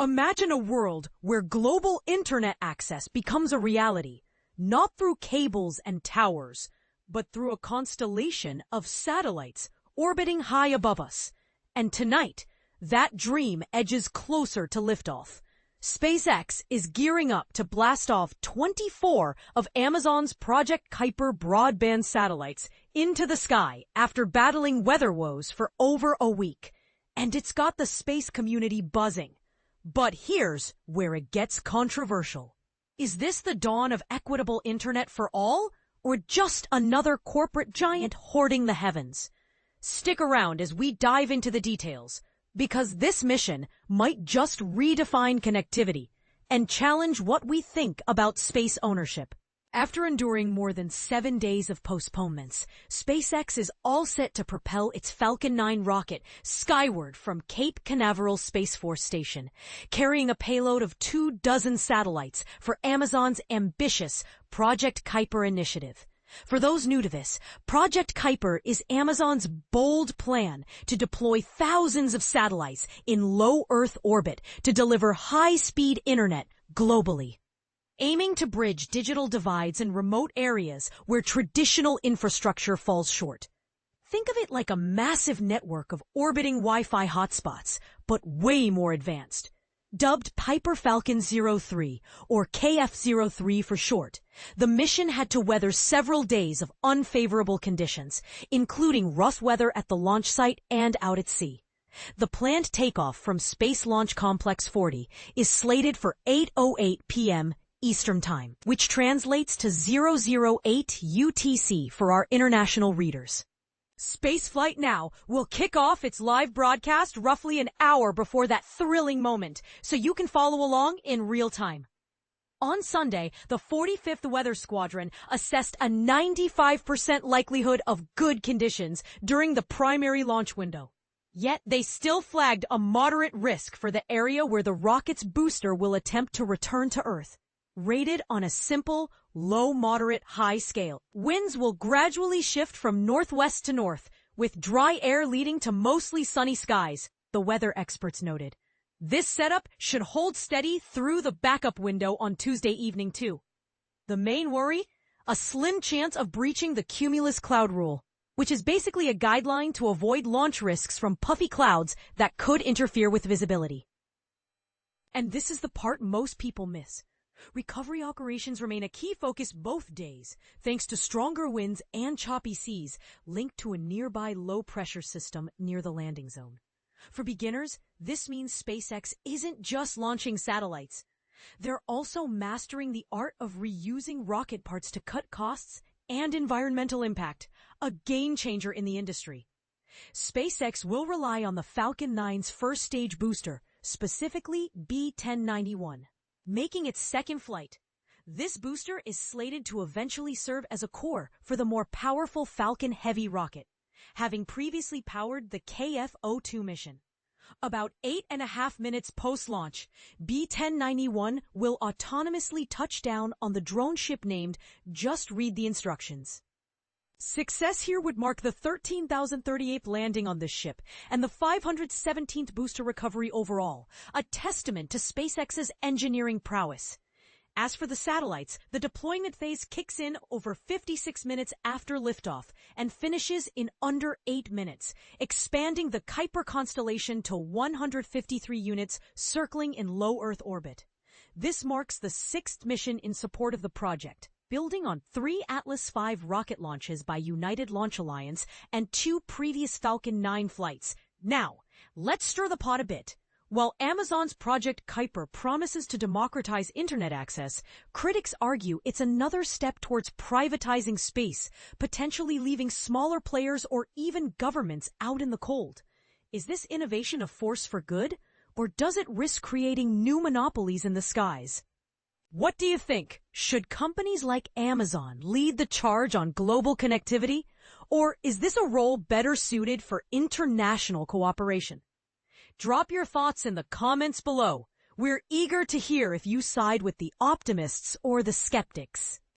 Imagine a world where global internet access becomes a reality, not through cables and towers, but through a constellation of satellites orbiting high above us. And tonight, that dream edges closer to liftoff. SpaceX is gearing up to blast off 24 of Amazon's Project Kuiper broadband satellites into the sky after battling weather woes for over a week. And it's got the space community buzzing. But here's where it gets controversial. Is this the dawn of equitable internet for all, or just another corporate giant hoarding the heavens? Stick around as we dive into the details, because this mission might just redefine connectivity and challenge what we think about space ownership. After enduring more than 7 days of postponements, SpaceX is all set to propel its Falcon 9 rocket skyward from Cape Canaveral Space Force Station, carrying a payload of 24 satellites for Amazon's ambitious Project Kuiper initiative. For those new to this, Project Kuiper is Amazon's bold plan to deploy thousands of satellites in low Earth orbit to deliver high-speed internet globally, aiming to bridge digital divides in remote areas where traditional infrastructure falls short. Think of it like a massive network of orbiting Wi-Fi hotspots, but way more advanced. Dubbed Piper Falcon 03, or KF-03 for short, the mission had to weather several days of unfavorable conditions, including rough weather at the launch site and out at sea. The planned takeoff from Space Launch Complex 40 is slated for 8:08 p.m. Eastern Time, which translates to 008 UTC for our international readers. Spaceflight Now will kick off its live broadcast roughly an hour before that thrilling moment, so you can follow along in real time. On Sunday, the 45th Weather Squadron assessed a 95% likelihood of good conditions during the primary launch window. Yet they still flagged a moderate risk for the area where the rocket's booster will attempt to return to Earth. Rated on a simple, low, moderate, high scale, winds will gradually shift from northwest to north, with dry air leading to mostly sunny skies, the weather experts noted. This setup should hold steady through the backup window on Tuesday evening too. The main worry? A slim chance of breaching the cumulus cloud rule, which is basically a guideline to avoid launch risks from puffy clouds that could interfere with visibility. And this is the part most people miss. Recovery operations remain a key focus both days, thanks to stronger winds and choppy seas linked to a nearby low-pressure system near the landing zone. For beginners, this means SpaceX isn't just launching satellites. They're also mastering the art of reusing rocket parts to cut costs and environmental impact, a game-changer in the industry. SpaceX will rely on the Falcon 9's first-stage booster, specifically B-1091. Making its second flight. This booster is slated to eventually serve as a core for the more powerful Falcon Heavy rocket, having previously powered the KF-02 mission. About 8.5 minutes post-launch, B-1091 will autonomously touch down on the drone ship named Just Read the Instructions. Success here would mark the 13,038th landing on this ship and the 517th booster recovery overall, a testament to SpaceX's engineering prowess. As for the satellites, the deployment phase kicks in over 56 minutes after liftoff and finishes in under 8 minutes, expanding the Kuiper constellation to 153 units circling in low Earth orbit. This marks the 6th mission in support of the project, building on 3 Atlas V rocket launches by United Launch Alliance and 2 previous Falcon 9 flights. Now, let's stir the pot a bit. While Amazon's Project Kuiper promises to democratize internet access, critics argue it's another step towards privatizing space, potentially leaving smaller players or even governments out in the cold. Is this innovation a force for good, or does it risk creating new monopolies in the skies? What do you think? Should companies like Amazon lead the charge on global connectivity? Or is this a role better suited for international cooperation? Drop your thoughts in the comments below. We're eager to hear if you side with the optimists or the skeptics.